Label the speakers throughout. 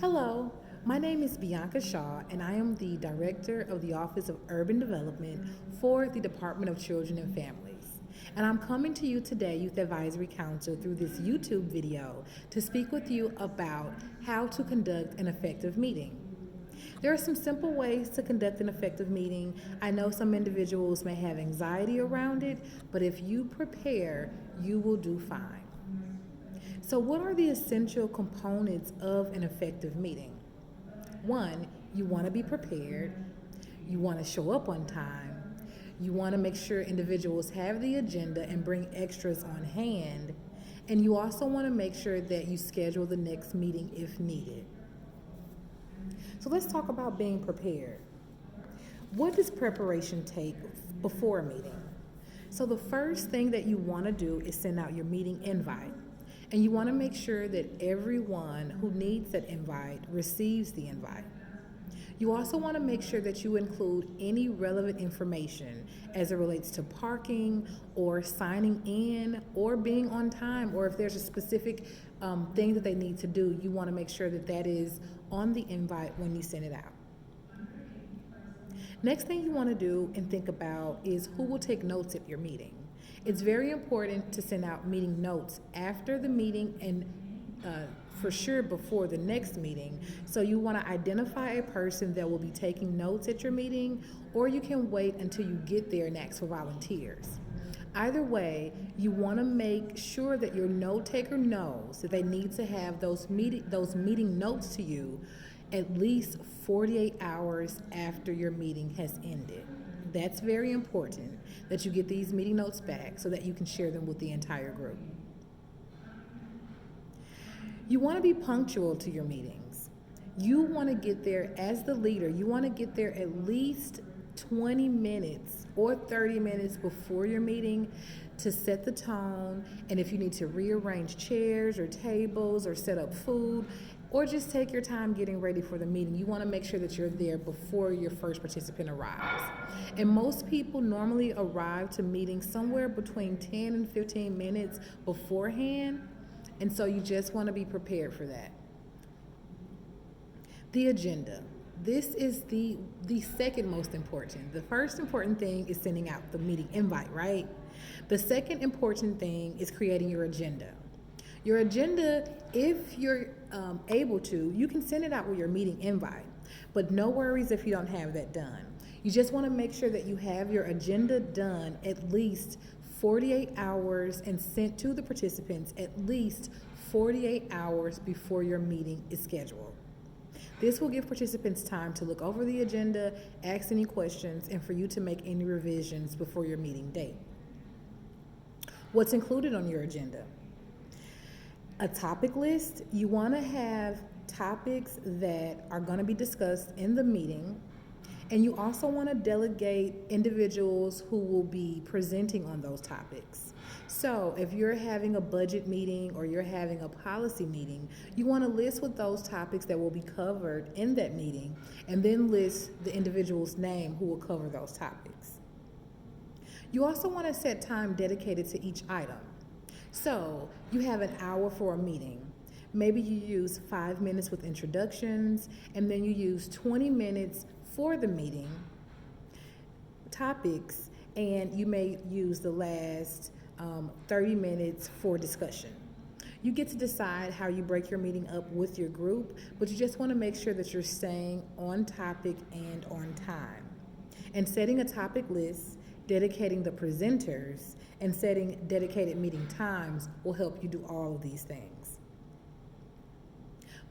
Speaker 1: Hello, my name is Bianca Shaw, and I am the Director of the Office of Urban Development for the Department of Children and Families. And I'm coming to you today, Youth Advisory Council, through this YouTube video to speak with you about how to conduct an effective meeting. There are some simple ways to conduct an effective meeting. I know some individuals may have anxiety around it, but if you prepare, you will do fine. So, what are the essential components of an effective meeting? One, you want to be prepared, you want to show up on time, you want to make sure individuals have the agenda and bring extras on hand, and you also want to make sure that you schedule the next meeting if needed. So, let's talk about being prepared. What does preparation take before a meeting? So, the first thing that you want to do is send out your meeting invite. And you want to make sure that everyone who needs that invite receives the invite. You also want to make sure that you include any relevant information as it relates to parking or signing in or being on time, or if there's a specific thing that they need to do, you want to make sure that that is on the invite when you send it out. Next thing you want to do and think about is who will take notes at your meeting. It's very important to send out meeting notes after the meeting and for sure before the next meeting. So you want to identify a person that will be taking notes at your meeting, or you can wait until you get there and ask for volunteers. Either way, you want to make sure that your note taker knows that they need to have those meeting notes to you at least 48 hours after your meeting has ended. That's very important that you get these meeting notes back so that you can share them with the entire group. You want to be punctual to your meetings. You want to get there as the leader. You want to get there at least 20 minutes or 30 minutes before your meeting to set the tone. And if you need to rearrange chairs or tables or set up food, or just take your time getting ready for the meeting, you want to make sure that you're there before your first participant arrives. And most people normally arrive to meetings somewhere between 10 and 15 minutes beforehand, and so you just want to be prepared for that. The agenda. This is the second most important. The first important thing is sending out the meeting invite, right? The second important thing is creating your agenda. Your agenda, if you're able to, you can send it out with your meeting invite, but no worries if you don't have that done. You just want to make sure that you have your agenda done at least 48 hours and sent to the participants at least 48 hours before your meeting is scheduled. This will give participants time to look over the agenda, ask any questions, and for you to make any revisions before your meeting date. What's included on your agenda? A topic list. You want to have topics that are going to be discussed in the meeting, and you also want to delegate individuals who will be presenting on those topics. So if you're having a budget meeting or you're having a policy meeting, you want to list what those topics that will be covered in that meeting, and then list the individual's name who will cover those topics. You also want to set time dedicated to each item. So you have an hour for a meeting. Maybe you use 5 minutes with introductions, and then you use 20 minutes for the meeting topics, and you may use the last 30 minutes for discussion. You get to decide how you break your meeting up with your group, but you just want to make sure that you're staying on topic and on time. And setting a topic list, dedicating the presenters, and setting dedicated meeting times will help you do all of these things.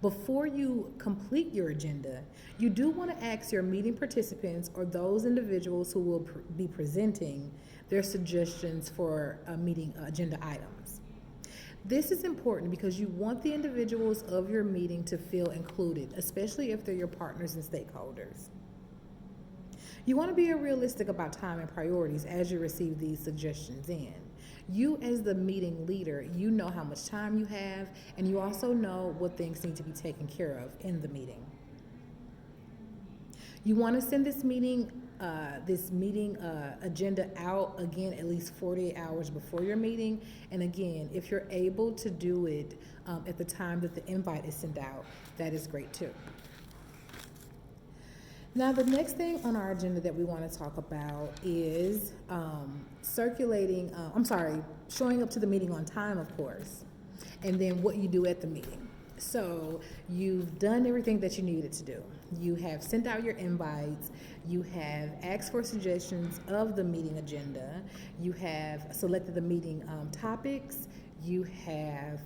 Speaker 1: Before you complete your agenda, you do want to ask your meeting participants or those individuals who will be presenting their suggestions for meeting agenda items. This is important because you want the individuals of your meeting to feel included, especially if they're your partners and stakeholders. You want to be realistic about time and priorities as you receive these suggestions in. You, as the meeting leader, you know how much time you have, and you also know what things need to be taken care of in the meeting. You want to send this meeting this meeting agenda out again at least 48 hours before your meeting. And again, if you're able to do it at the time that the invite is sent out, that is great too. Now, the next thing on our agenda that we want to talk about is showing up to the meeting on time, of course, and then what you do at the meeting. So you've done everything that you needed to do. You have sent out your invites. You have asked for suggestions of the meeting agenda. You have selected the meeting topics. You have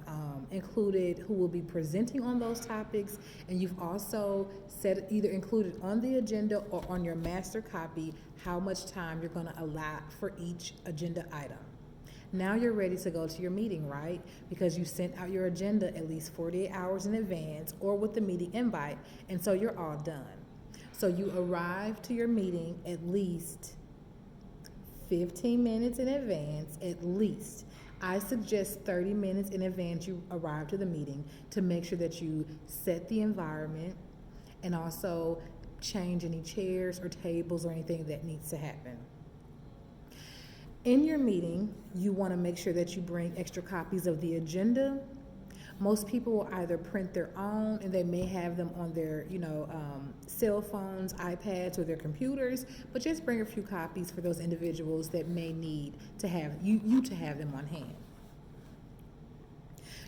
Speaker 1: included who will be presenting on those topics, and you've also said either included on the agenda or on your master copy how much time you're going to allot for each agenda item. Now you're ready to go to your meeting, right? Because you sent out your agenda at least 48 hours in advance or with the meeting invite, and so you're all done. So you arrive to your meeting at least 15 minutes in advance, at least. I suggest 30 minutes in advance you arrive to the meeting to make sure that you set the environment and also change any chairs or tables or anything that needs to happen. In your meeting, you want to make sure that you bring extra copies of the agenda. Most people will either print their own, and they may have them on their, cell phones, iPads, or their computers, but just bring a few copies for those individuals that may need to have you to have them on hand.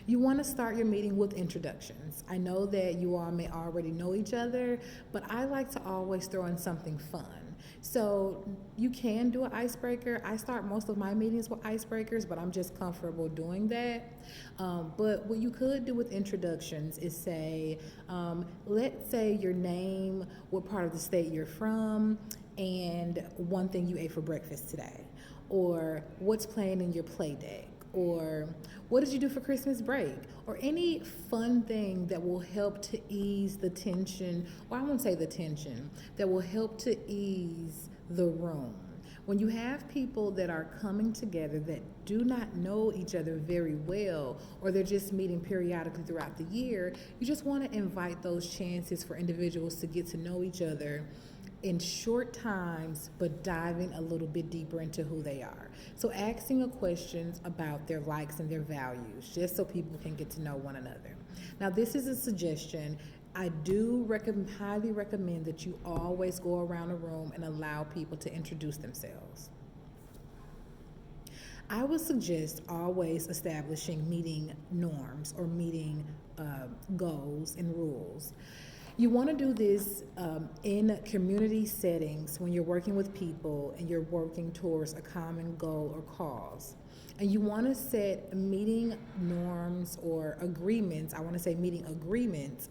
Speaker 1: You want to start your meeting with introductions. I know that you all may already know each other, but I like to always throw in something fun. So you can do an icebreaker. I start most of my meetings with icebreakers, but I'm just comfortable doing that. But what you could do with introductions is say, let's say your name, what part of the state you're from, and one thing you ate for breakfast today, or what's playing in your play date, or what did you do for Christmas break, or any fun thing that will help to ease the tension, or I won't say the tension, that will help to ease the room. When you have people that are coming together that do not know each other very well, or they're just meeting periodically throughout the year, you just want to invite those chances for individuals to get to know each other in short times, but diving a little bit deeper into who they are. So asking questions about their likes and their values, just so people can get to know one another. Now, this is a suggestion. I do highly recommend that you always go around a room and allow people to introduce themselves. I would suggest always establishing meeting norms or meeting goals and rules. You want to do this in community settings when you're working with people and you're working towards a common goal or cause. And you want to set meeting norms or agreements, I want to say meeting agreements,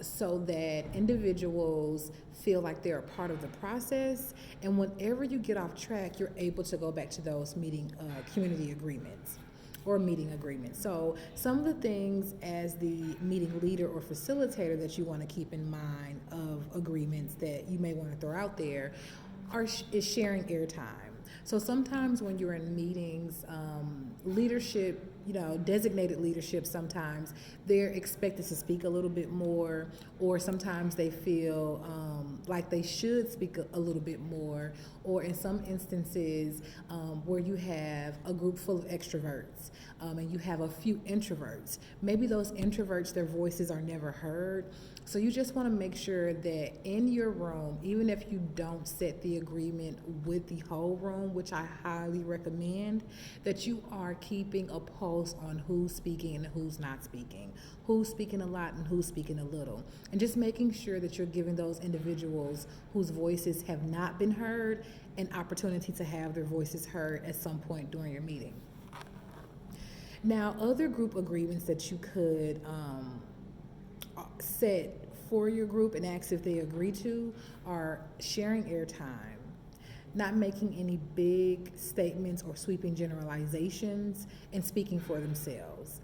Speaker 1: so that individuals feel like they're a part of the process. And whenever you get off track, you're able to go back to those meeting community agreements or meeting agreements. So some of the things as the meeting leader or facilitator that you want to keep in mind of agreements that you may want to throw out there is sharing airtime. So sometimes when you're in meetings, leadership, designated leadership, sometimes they're expected to speak a little bit more, or sometimes they feel like they should speak a little bit more, or in some instances where you have a group full of extroverts and you have a few introverts. Maybe those introverts, their voices are never heard. So you just want to make sure that in your room, even if you don't set the agreement with the whole room, which I highly recommend, that you are keeping a pulse on who's speaking and who's not speaking, who's speaking a lot and who's speaking a little, and just making sure that you're giving those individuals whose voices have not been heard an opportunity to have their voices heard at some point during your meeting. Now, other group agreements that you could set for your group and ask if they agree to are sharing airtime, not making any big statements or sweeping generalizations, and speaking for themselves.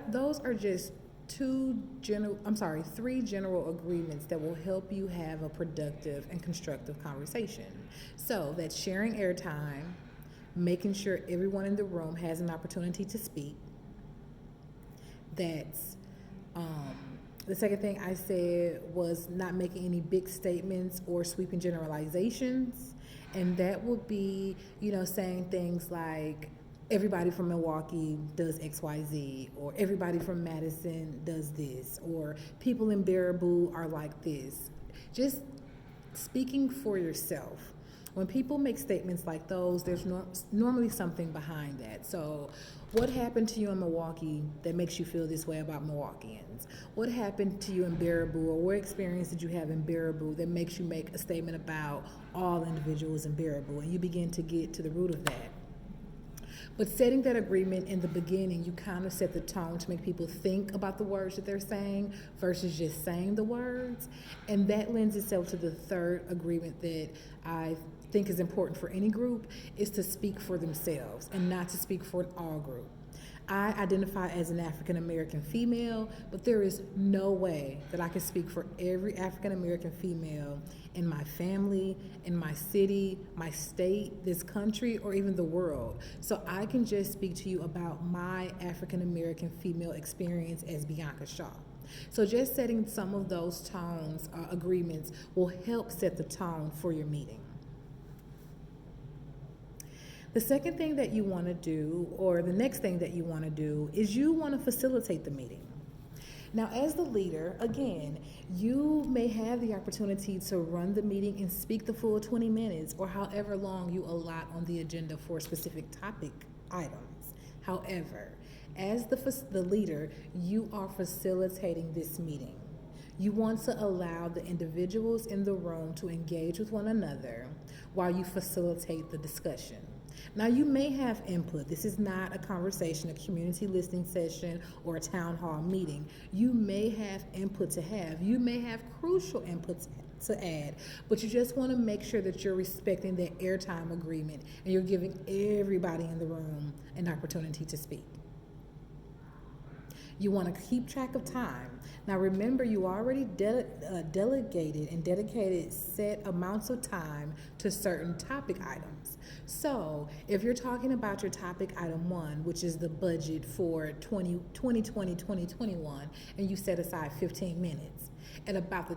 Speaker 1: Those are just three general agreements that will help you have a productive and constructive conversation. So that's sharing airtime, making sure everyone in the room has an opportunity to speak. That's The second thing I said was not making any big statements or sweeping generalizations. And that would be, saying things like, everybody from Milwaukee does XYZ, or everybody from Madison does this, or people in Baraboo are like this. Just speaking for yourself. When people make statements like those, there's normally something behind that. So, what happened to you in Milwaukee that makes you feel this way about Milwaukeeans? What happened to you in Baraboo, or what experience did you have in Baraboo that makes you make a statement about all individuals in Baraboo? And you begin to get to the root of that. But setting that agreement in the beginning, you kind of set the tone to make people think about the words that they're saying versus just saying the words. And that lends itself to the third agreement that I think is important for any group, is to speak for themselves and not to speak for all group. I identify as an African American female, but there is no way that I can speak for every African American female in my family, in my city, my state, this country, or even the world. So I can just speak to you about my African American female experience as Bianca Shaw. So just setting some of those tones, agreements, will help set the tone for your meeting. The second thing that you want to do, or the next thing that you want to do, is you want to facilitate the meeting. Now, as the leader, again, you may have the opportunity to run the meeting and speak the full 20 minutes or however long you allot on the agenda for specific topic items. However, as the leader, you are facilitating this meeting. You want to allow the individuals in the room to engage with one another while you facilitate the discussion. Now, you may have input. This is not a conversation, a community listening session, or a town hall meeting. You may have input to have. You may have crucial input to add, but you just want to make sure that you're respecting the airtime agreement and you're giving everybody in the room an opportunity to speak. You want to keep track of time. Now remember, you already delegated and dedicated set amounts of time to certain topic items. So if you're talking about your topic item 1, which is the budget for 2020-2021, and you set aside 15 minutes, at about the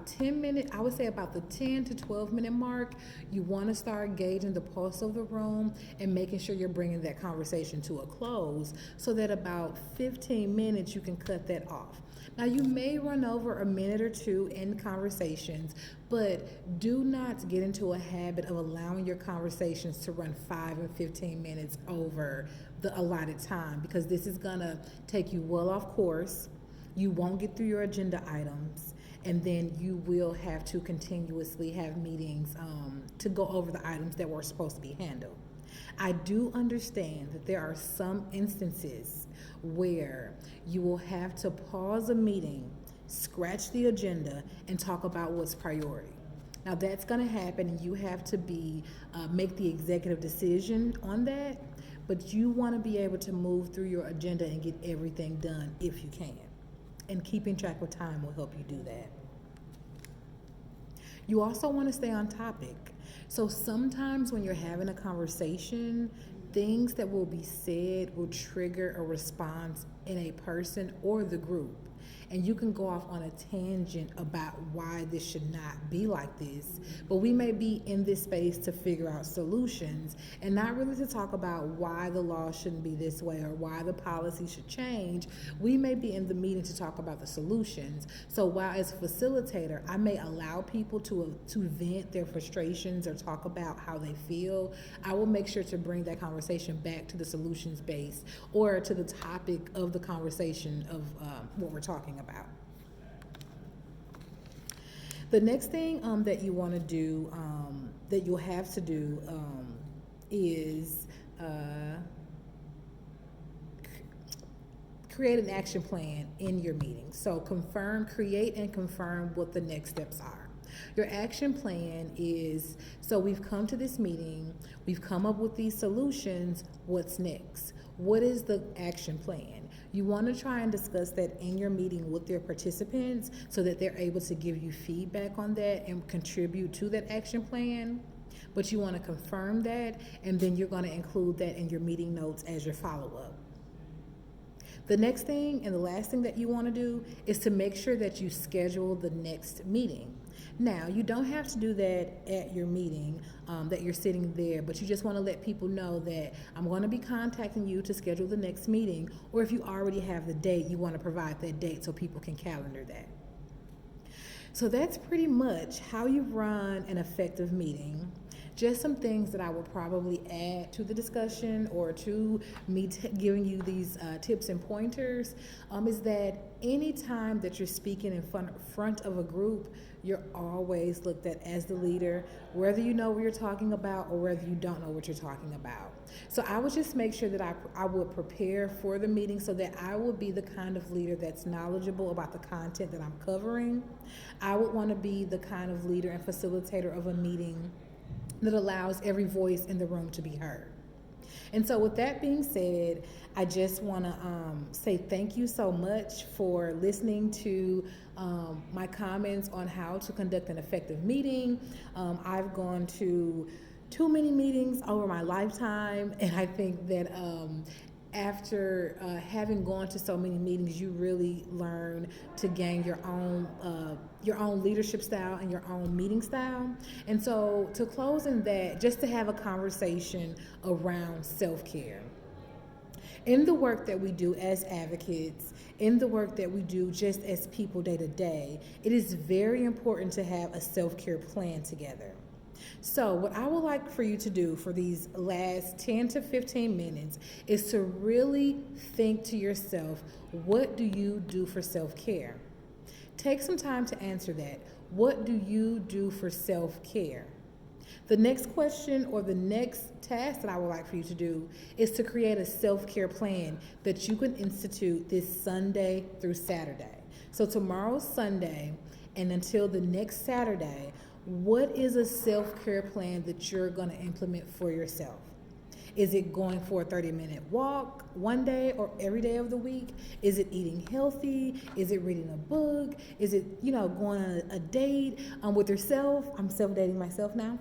Speaker 1: 10 to 12 minute mark, you want to start gauging the pulse of the room and making sure you're bringing that conversation to a close, so that about 15 minutes you can cut that off. Now, you may run over a minute or two in conversations, but do not get into a habit of allowing your conversations to run 5 and 15 minutes over the allotted time, because this is going to take you well off course. You won't get through your agenda items, and then you will have to continuously have meetings to go over the items that were supposed to be handled. I do understand that there are some instances where you will have to pause a meeting, scratch the agenda, and talk about what's priority. Now, that's going to happen, and you have to make the executive decision on that, but you want to be able to move through your agenda and get everything done if you can. And keeping track of time will help you do that. You also want to stay on topic. So sometimes when you're having a conversation, things that will be said will trigger a response in a person or the group. And you can go off on a tangent about why this should not be like this. But we may be in this space to figure out solutions, and not really to talk about why the law shouldn't be this way or why the policy should change. We may be in the meeting to talk about the solutions. So while as a facilitator, I may allow people to vent their frustrations or talk about how they feel, I will make sure to bring that conversation back to the solutions base or to the topic of the conversation of what we're talking about. The next thing that you want to do, that you'll have to do, is create an action plan in your meeting. So create and confirm what the next steps are. Your action plan is, so we've come to this meeting, we've come up with these solutions, what's next? What is the action plan? You want to try and discuss that in your meeting with their participants so that they're able to give you feedback on that and contribute to that action plan. But you want to confirm that, and then you're going to include that in your meeting notes as your follow-up. The next thing and the last thing that you want to do is to make sure that you schedule the next meeting. Now, you don't have to do that at your meeting that you're sitting there, but you just want to let people know that I'm going to be contacting you to schedule the next meeting, or if you already have the date, you want to provide that date so people can calendar that. So that's pretty much how you run an effective meeting. Just some things that I will probably add to the discussion or to me giving you these tips and pointers is that anytime that you're speaking in front of a group, you're always looked at as the leader, whether you know what you're talking about or whether you don't know what you're talking about. So I would just make sure that I would prepare for the meeting so that I would be the kind of leader that's knowledgeable about the content that I'm covering. I would want to be the kind of leader and facilitator of a meeting that allows every voice in the room to be heard. And so with that being said, I just want to say thank you so much for listening to my comments on how to conduct an effective meeting. I've gone to too many meetings over my lifetime, and I think that after having gone to so many meetings, you really learn to gain your own leadership style and your own meeting style. And so to close in that, just to have a conversation around self-care. In the work that we do as advocates, in the work that we do just as people day to day, it is very important to have a self-care plan together. So what I would like for you to do for these last 10 to 15 minutes is to really think to yourself, what do you do for self-care? Take some time to answer that. What do you do for self-care? The next question or the next task that I would like for you to do is to create a self-care plan that you can institute this Sunday through Saturday. So tomorrow's Sunday, and until the next Saturday, what is a self-care plan that you're going to implement for yourself? Is it going for a 30-minute walk one day or every day of the week? Is it eating healthy? Is it reading a book? Is it, going on a date with yourself? I'm self-dating myself now.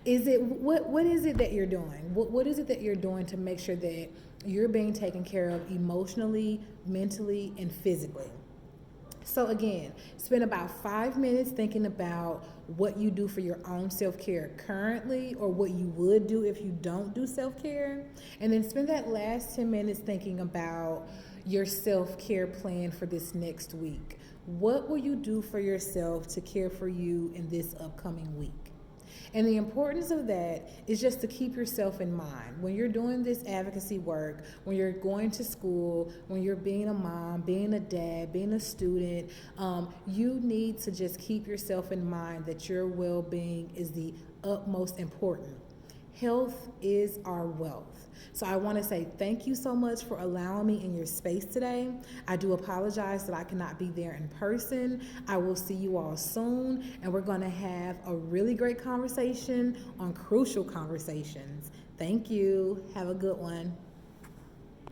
Speaker 1: Is it what is it that you're doing? What is it that you're doing to make sure that you're being taken care of emotionally, mentally, and physically? So again, spend about 5 minutes thinking about what you do for your own self-care currently, or what you would do if you don't do self-care. And then spend that last 10 minutes thinking about your self-care plan for this next week. What will you do for yourself to care for you in this upcoming week? And the importance of that is just to keep yourself in mind. When you're doing this advocacy work, when you're going to school, when you're being a mom, being a dad, being a student, you need to just keep yourself in mind that your well-being is the utmost important. Health is our wealth. So I want to say thank you so much for allowing me in your space today. I do apologize that I cannot be there in person. I will see you all soon, and we're going to have a really great conversation on crucial conversations. Thank you. Have a good one.